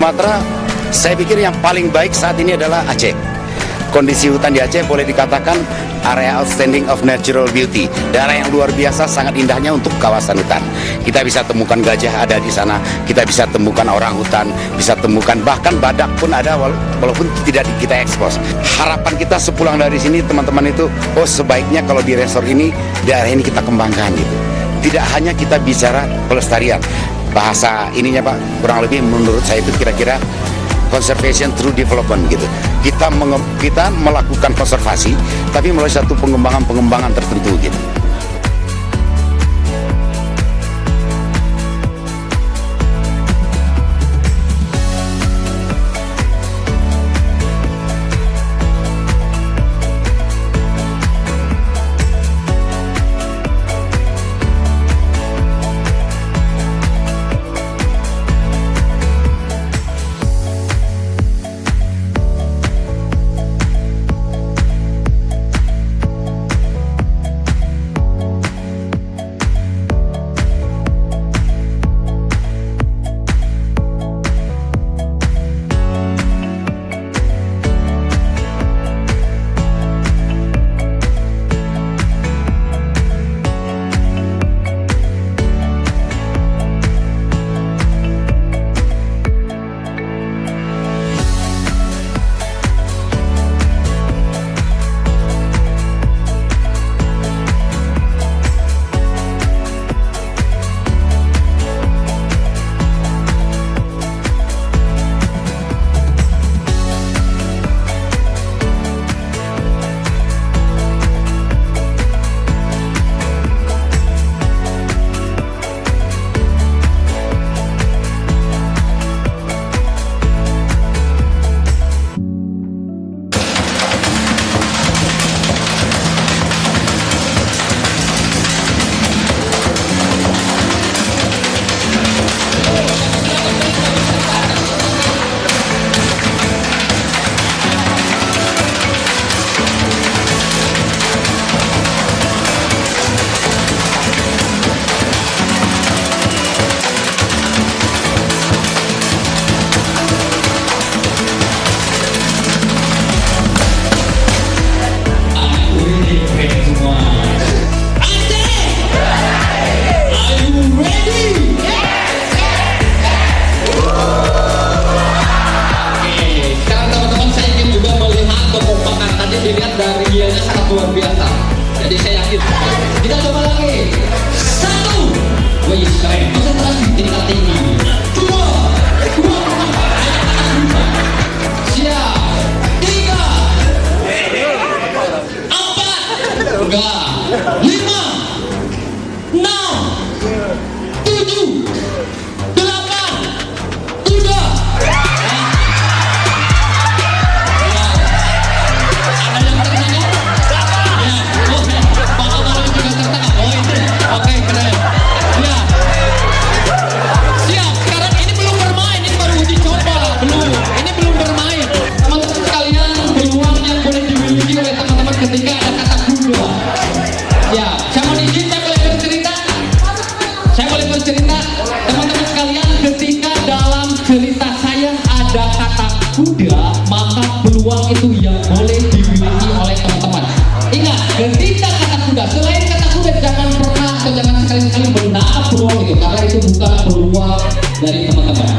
Sumatera, saya pikir yang paling baik saat ini adalah Aceh. Kondisi hutan di Aceh boleh dikatakan area outstanding of natural beauty, daerah yang luar biasa sangat indahnya untuk kawasan hutan. Kita bisa temukan gajah ada di sana, kita bisa temukan orang hutan, bisa temukan bahkan badak pun ada walaupun tidak kita ekspos. Harapan kita sepulang dari sini teman-teman itu, oh sebaiknya kalau di resort ini, daerah ini kita kembangkan gitu. Tidak hanya kita bicara pelestarian, bahasa ininya Pak, kurang lebih menurut saya itu kira-kira conservation through development gitu. Kita melakukan konservasi, tapi melalui satu pengembangan tertentu gitu. Dilihat dari dianya sangat luar biasa. Jadi saya yakin. Kita coba lagi. 1. Wih, keren. Konsentrasi tingkat tinggi. 2. Siap. 3. 4. Enggak. 5. 6. 7. 8. Udah. Oke, keren. Ya. Siap. Sekarang ini belum bermain, ini baru uji coba. Belum. Ini belum bermain. Teman-teman sekalian, peluang yang boleh dimiliki oleh teman-teman ketika ada kata kuda. Ya, saya mau izin, saya boleh bercerita. Saya boleh bercerita, teman-teman sekalian, ketika dalam cerita saya ada kata kuda, maka peluang itu yang boleh dimiliki oleh teman-teman. Ingat, ketika kata kuda, selain kata kuda jangan pernah atau jangan sekali-kali menangkap peluang itu, karena itu bukan peluang dari teman-teman.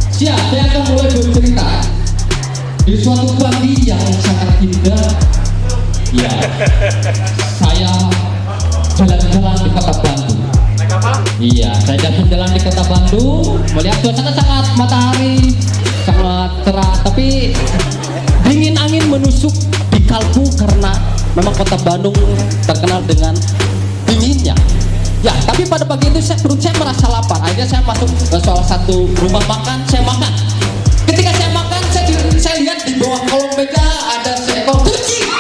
Siap, saya akan mulai bercerita. Di suatu pagi yang sangat indah, ya, saya jalan-jalan di kota Bandung. Iya, saya jalan-jalan di kota Bandung, melihat suasana sangat matahari, sangat cerah, tapi dingin angin menusuk di kalbu karena memang kota Bandung terkenal dengan dinginnya. Ya, tapi pada pagi itu perut saya merasa lapar. Akhirnya saya masuk ke salah satu rumah makan, saya makan. Ketika saya makan, saya lihat di bawah kolong meja ada seekor kucing.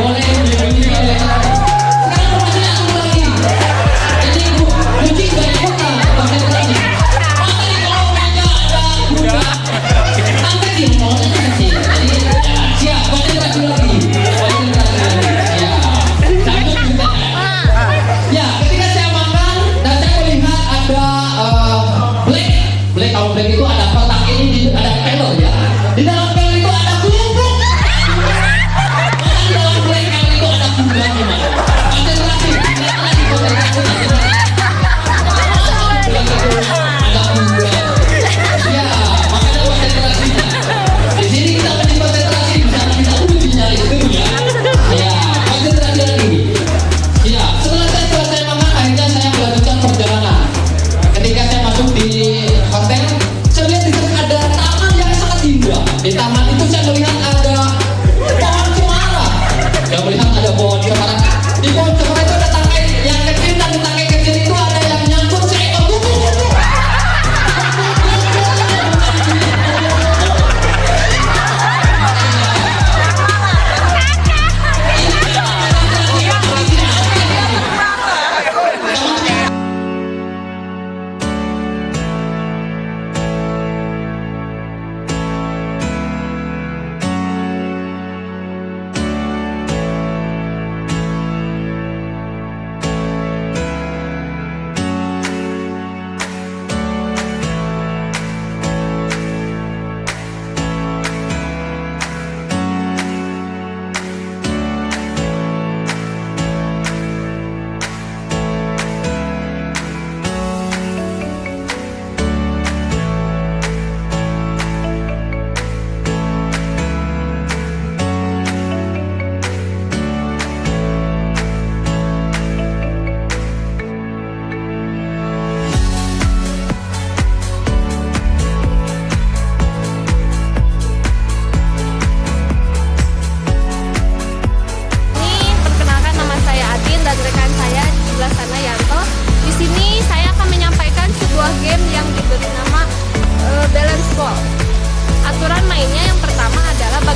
Boleh dimiliki oleh. Sekarang pertanyaan lagi. Ini kucing dari kota.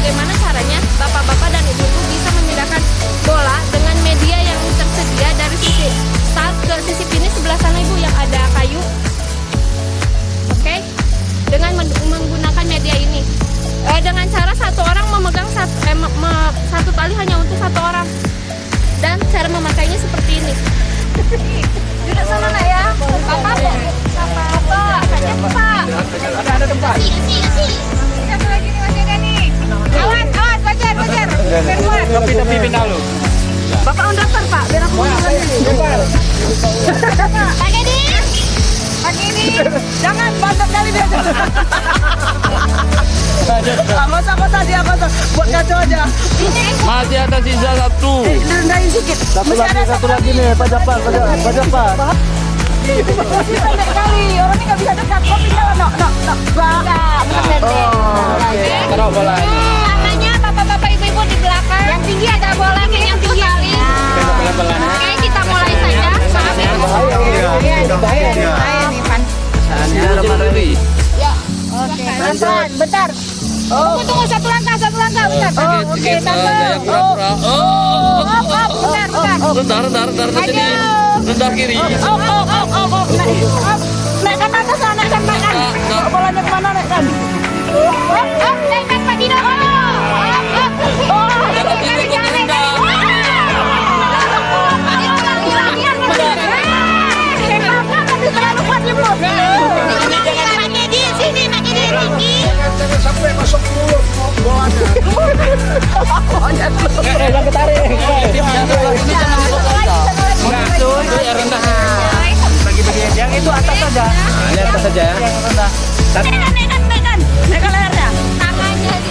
bagaimana caranya bapak-bapak dan ibu-ibu bisa memindahkan bola dengan media yang tersedia dari sisi start ke sisi finish sebelah sana ibu yang ada kayu. Oke, dengan menggunakan media ini, dengan cara satu orang memegang satu tali hanya untuk satu orang, dan cara memakainya seperti ini. Duduk sana nak ya, apa? Ada tempat. Satu lagi nih masih ada nih. Awas, Fajar. Tapi pindah lu. Bapak on daftar Pak, biar aku ngomong dulu. Pak Gedi, jangan banyak kali dia. Masa dia buat kacau aja. Ini Masih ada sisa satu. rendahin sedikit. Satu lagi nih, Pak Japar. Pendek kali, orang ini nggak bisa dekat. Kok pindah, no. Bener. Taruh bola ini. Makanya bapak-bapak ibu-ibu di belakang. Yang tinggi ada bola yang tinggi kali. Oke, kita mulai saja. Maaf ya. Bahaya nih, Pan. Ya. Oke, pelan-pelan, bentar. Tunggu satu langkah, bentar. Oke, tante. Bentar. Rendah kiri. Naikkan atas sana, naikkan. Bolanya kemana naikkan? Naikkan Pak Dino. Sampai masuk mulut bolanya. Jangan ketarik. Bagi-bagi yang itu atas saja. Ini atas saja ya. Yang rendah. Naikkan lehernya. Tangannya di.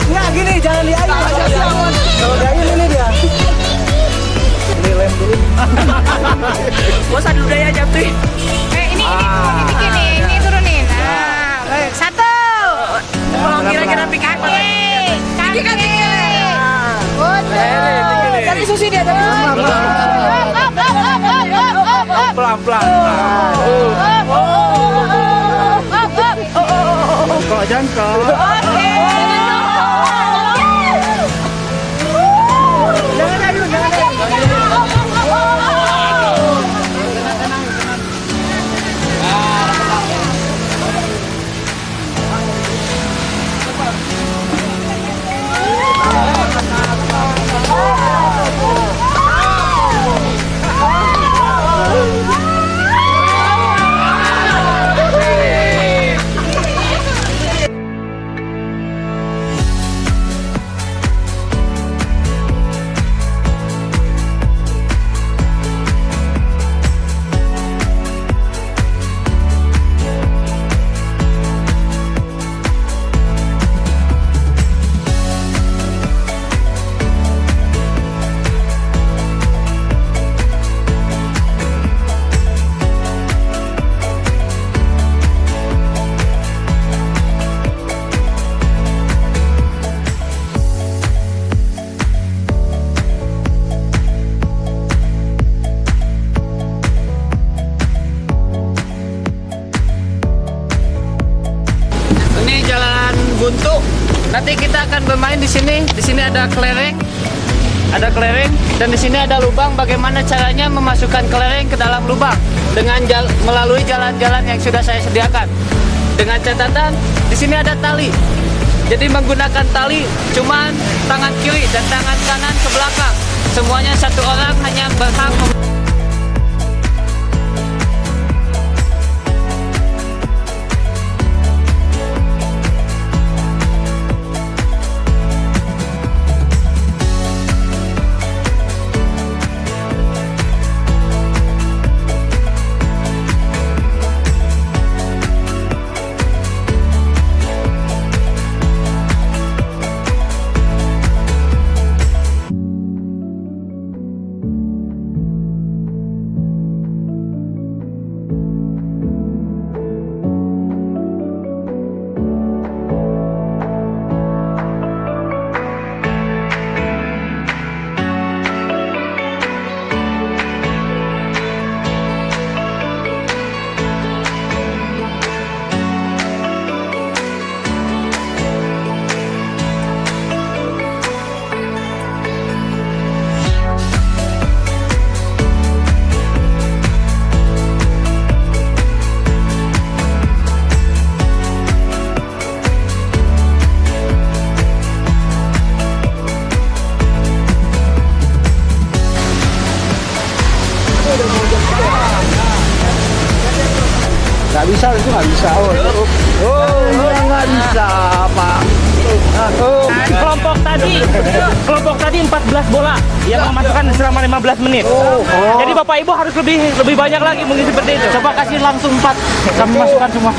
Enggak gini, jangan di air. Kalau di air ini dia. Ini lem dulu. Bosan udah ya jatuh. Ini turunin. Nah, satu. Kalau kira-kira Kaki. Cari susi dia tadi. Pelan-pelan. Kok jangkau? buntu. Nanti kita akan bermain di sini. Di sini ada kelereng, dan di sini ada lubang. Bagaimana caranya memasukkan kelereng ke dalam lubang dengan melalui jalan-jalan yang sudah saya sediakan. Dengan catatan di sini ada tali. Jadi menggunakan tali cuman tangan kiri dan tangan kanan ke belakang. Semuanya satu orang hanya berhak Nggak bisa itu nggak bisa. Nggak bisa Pak. Kelompok tadi 14 bola yang memasukkan selama 15 menit. Jadi Bapak Ibu harus lebih banyak lagi mungkin seperti itu. Coba kasih langsung 4 kami masukkan semua.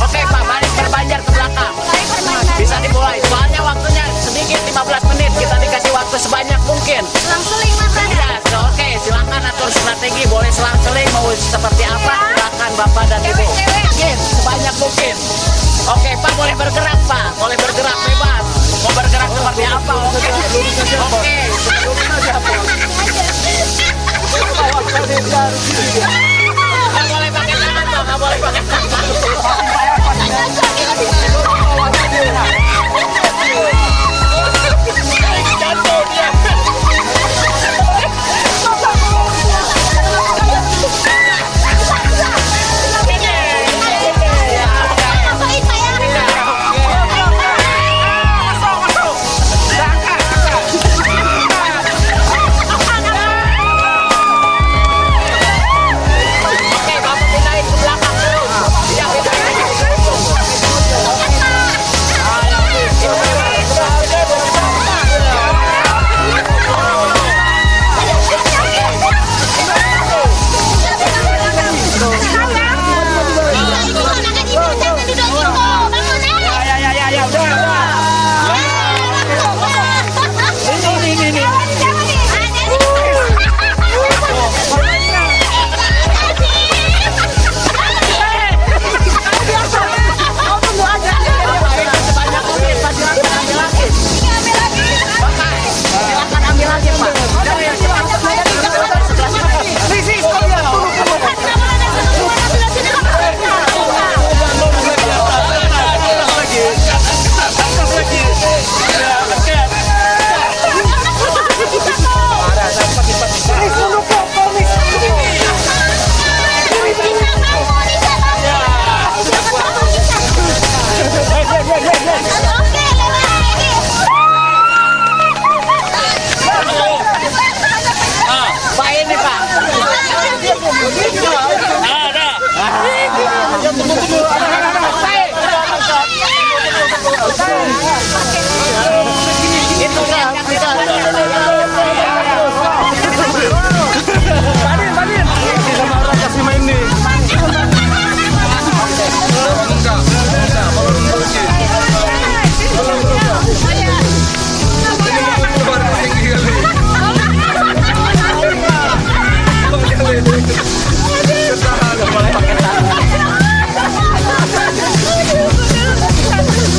Oke Pak, balik berbanjar ke belakang. Bisa dimulai. Soalnya waktunya sedikit 15 menit. Kita dikasih waktu sebanyak mungkin. Selang-seling Mas ya. Ya, oke, silakan atur strategi. Boleh selang-seling mau seperti apa? Silakan Bapak dan Ibu. Mungkin sebanyak mungkin. Oke Pak, boleh bergerak Pak. Boleh bergerak bebas. Mau bergerak seperti apa? Oke.